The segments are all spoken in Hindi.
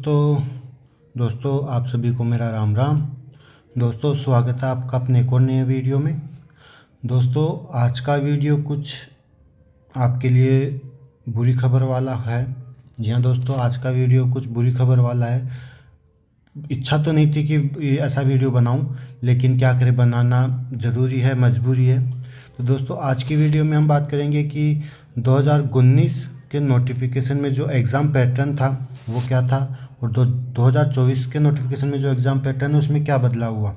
दोस्तों आप सभी को मेरा राम राम। दोस्तों स्वागत है आपका अपने एक और नए वीडियो में। दोस्तों आज का वीडियो कुछ आपके लिए बुरी खबर वाला है। जी हाँ दोस्तों, आज का वीडियो कुछ बुरी खबर वाला है। इच्छा तो नहीं थी कि ऐसा वीडियो बनाऊं, लेकिन क्या करें, बनाना ज़रूरी है, मजबूरी है। तो दोस्तों आज की वीडियो में हम बात करेंगे कि 2019 के नोटिफिकेशन में जो एग्ज़ाम पैटर्न था वो क्या था, और 2024 के नोटिफिकेशन में जो एग्ज़ाम पैटर्न है उसमें क्या बदलाव हुआ।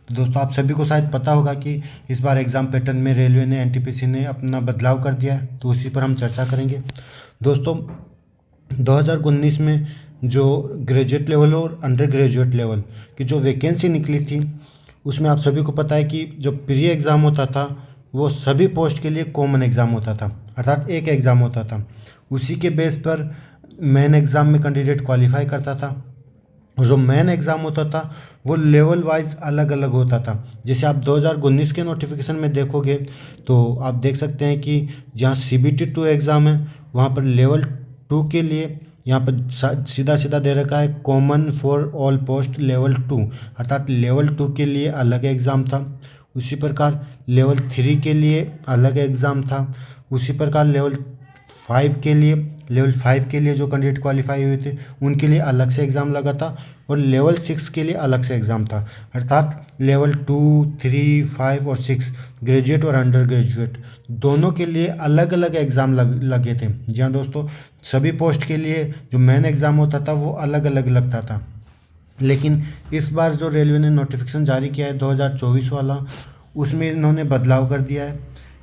तो दोस्तों आप सभी को शायद पता होगा कि इस बार एग्ज़ाम पैटर्न में रेलवे ने, एनटीपीसी ने अपना बदलाव कर दिया है, तो उसी पर हम चर्चा करेंगे। दोस्तों 2019 में जो ग्रेजुएट लेवल और अंडर ग्रेजुएट लेवल की जो वैकेंसी निकली थी, उसमें आप सभी को पता है कि जो प्री एग्ज़ाम होता था वो सभी पोस्ट के लिए कॉमन एग्ज़ाम होता था, अर्थात एक एग्ज़ाम होता था। उसी के बेस पर मेन एग्ज़ाम में कैंडिडेट क्वालिफाई करता था, और जो मेन एग्ज़ाम होता था वो लेवल वाइज अलग अलग होता था। जैसे आप 2019 के नोटिफिकेशन में देखोगे तो आप देख सकते हैं कि जहाँ CBT 2 एग्ज़ाम है वहाँ पर लेवल 2 के लिए यहाँ पर सीधा सीधा दे रखा है common for all post level 2, अर्थात लेवल 2 के लिए अलग एग्ज़ाम था। उसी प्रकार लेवल 3 के लिए अलग एग्ज़ाम था। उसी प्रकार लेवल 5 के लिए जो कैंडिडेट क्वालिफाई हुए थे उनके लिए अलग से एग्ज़ाम लगा था, और लेवल 6 के लिए अलग से एग्ज़ाम था। अर्थात लेवल 2, 3, 5 और 6 ग्रेजुएट और अंडर ग्रेजुएट दोनों के लिए अलग अलग एग्ज़ाम लगे थे। जी हाँ दोस्तों, सभी पोस्ट के लिए जो मेन एग्ज़ाम होता था वो अलग अलग लगता था। लेकिन इस बार जो रेलवे ने नोटिफिकेशन जारी किया है 2024 वाला, उसमें इन्होंने बदलाव कर दिया है।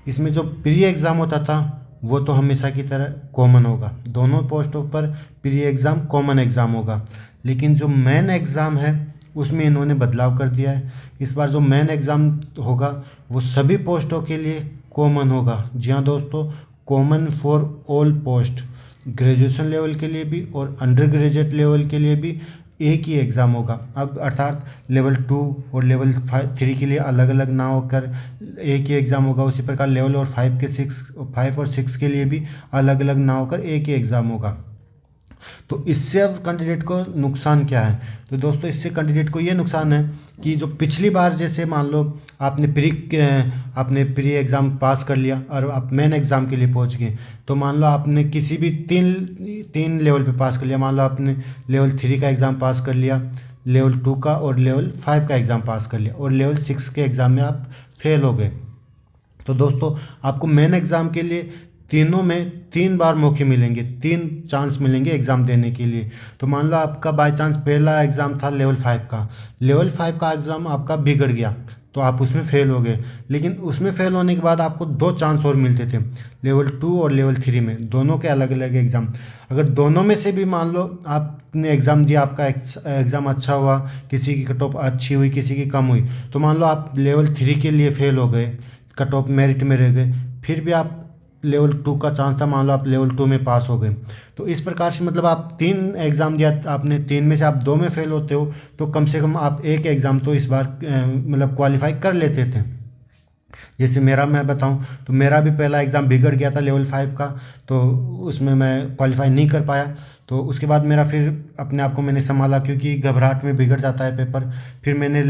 इसमें जो प्री एग्ज़ाम होता था वो तो हमेशा की तरह कॉमन होगा, दोनों पोस्टों पर प्री एग्ज़ाम कॉमन एग्ज़ाम होगा। लेकिन जो मेन एग्ज़ाम है उसमें इन्होंने बदलाव कर दिया है। इस बार जो मेन एग्ज़ाम होगा वो सभी पोस्टों के लिए कॉमन होगा। जी हाँ दोस्तों, common for all post, graduation level के लिए भी और अंडर ग्रेजुएट लेवल के लिए भी एक ही एग्ज़ाम होगा। अब अर्थात लेवल 2 और लेवल 3 के लिए अलग अलग ना होकर एक ही एग्ज़ाम होगा। उसी प्रकार लेवल और 5 और 6 के लिए भी अलग अलग ना होकर एक ही एग्ज़ाम होगा। तो इससे अब कैंडिडेट को नुकसान क्या है? तो दोस्तों इससे कैंडिडेट को ये नुकसान है कि जो पिछली बार जैसे मान लो आपने प्री एग्ज़ाम पास कर लिया और आप मेन एग्ज़ाम के लिए पहुंच गए, तो मान लो आपने किसी भी तीन लेवल पे पास कर लिया। मान लो आपने लेवल 3 का एग्ज़ाम पास कर लिया, लेवल 2 का और लेवल 5 का एग्ज़ाम पास कर लिया, और लेवल 6 के एग्ज़ाम में आप फेल हो गए। तो दोस्तों आपको मेन एग्ज़ाम के लिए तीनों में 3 बार मौके मिलेंगे, 3 चांस मिलेंगे एग्ज़ाम देने के लिए। तो मान लो आपका बाय चांस पहला एग्ज़ाम था लेवल 5 का एग्ज़ाम आपका बिगड़ गया तो आप उसमें फ़ेल हो गए। लेकिन उसमें फ़ेल होने के बाद आपको 2 चांस और मिलते थे, लेवल 2 और लेवल 3 में, दोनों के अलग अलग एग्ज़ाम। अगर दोनों में से भी मान लो आपने एग्ज़ाम दिया, आपका एग्ज़ाम अच्छा हुआ, किसी की कट ऑफ अच्छी हुई, किसी की कम हुई, तो मान लो आप लेवल 3 के लिए फ़ेल हो गए, कट ऑफ मेरिट में रह गए, फिर भी आप लेवल 2 का चांस था, मान लो आप लेवल 2 में पास हो गए। तो इस प्रकार से मतलब आप 3 एग्ज़ाम दिया, आपने 3 में से आप 2 में फेल होते हो, तो कम से कम आप एक एग्ज़ाम तो इस बार मतलब क्वालिफाई कर लेते थे। जैसे मेरा मैं बताऊं तो मेरा भी पहला एग्ज़ाम बिगड़ गया था लेवल 5 का, तो उसमें मैं क्वालिफाई नहीं कर पाया। तो उसके बाद मेरा फिर अपने आप को मैंने संभाला, क्योंकि घबराहट में बिगड़ जाता है पेपर। फिर मैंने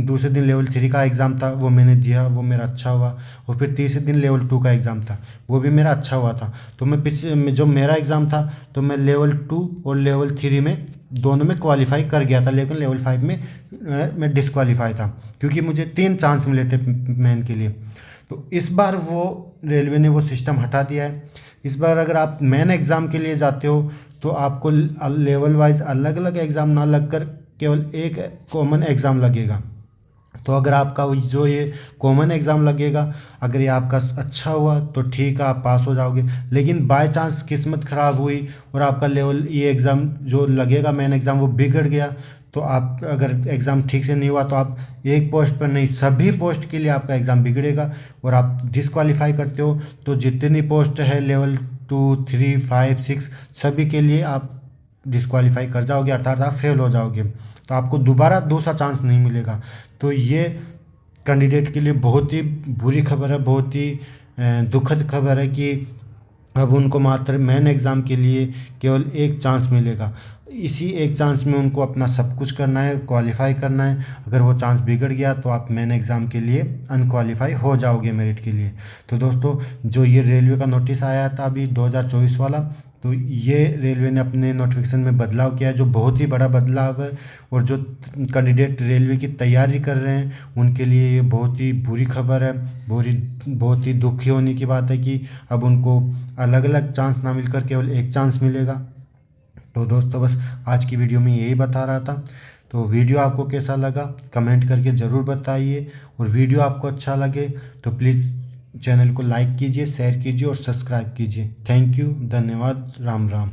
दूसरे दिन लेवल 3 का एग्ज़ाम था वो मैंने दिया, वो मेरा अच्छा हुआ। और फिर तीसरे दिन लेवल 2 का एग्ज़ाम था, वो भी मेरा अच्छा हुआ था। तो मैं जो मेरा एग्ज़ाम था तो मैं लेवल 2 और लेवल 3 में दोनों में क्वालिफाई कर गया था, लेकिन लेवल 5 में मैं डिसक्वालीफाई था, क्योंकि मुझे 3 चांस मिले थे मेन के लिए। तो इस बार वो रेलवे ने वो सिस्टम हटा दिया है। इस बार अगर आप मेन एग्ज़ाम के लिए जाते हो तो आपको लेवल वाइज अलग अलग एग्ज़ाम ना लगकर केवल एक कॉमन एग्ज़ाम लगेगा। तो अगर आपका जो ये कॉमन एग्ज़ाम लगेगा, अगर ये आपका अच्छा हुआ तो ठीक है, आप पास हो जाओगे। लेकिन बाय चांस किस्मत ख़राब हुई और आपका ये एग्ज़ाम जो लगेगा मेन एग्ज़ाम वो बिगड़ गया, तो आप अगर एग्ज़ाम ठीक से नहीं हुआ तो आप एक पोस्ट पर नहीं, सभी पोस्ट के लिए आपका एग्ज़ाम बिगड़ेगा और आप डिसक्वालीफाई करते हो तो जितनी पोस्ट है लेवल 2, 3, 5, 6 सभी के लिए आप डिसक्वालीफाई कर जाओगे, अर्थात आप फेल हो जाओगे। तो आपको दोबारा दूसरा चांस नहीं मिलेगा। तो ये कैंडिडेट के लिए बहुत ही बुरी खबर है, बहुत ही दुखद खबर है कि अब उनको मात्र मेन एग्ज़ाम के लिए केवल एक चांस मिलेगा। इसी एक चांस में उनको अपना सब कुछ करना है, क्वालिफाई करना है। अगर वो चांस बिगड़ गया तो आप मेन एग्ज़ाम के लिए अनक्वालिफाई हो जाओगे मेरिट के लिए। तो दोस्तों, जो ये रेलवे का नोटिस आया था अभी 2024 वाला, तो ये रेलवे ने अपने नोटिफिकेशन में बदलाव किया है, जो बहुत ही बड़ा बदलाव है। और जो कैंडिडेट रेलवे की तैयारी कर रहे हैं उनके लिए ये बहुत ही बुरी खबर है। बहुत ही दुखी होने की बात है कि अब उनको अलग अलग चांस ना मिलकर केवल एक चांस मिलेगा। तो दोस्तों, बस आज की वीडियो में यही बता रहा था। तो वीडियो आपको कैसा लगा कमेंट करके ज़रूर बताइए, और वीडियो आपको अच्छा लगे तो प्लीज़ चैनल को लाइक कीजिए, शेयर कीजिए और सब्सक्राइब कीजिए। थैंक यू, धन्यवाद, राम राम।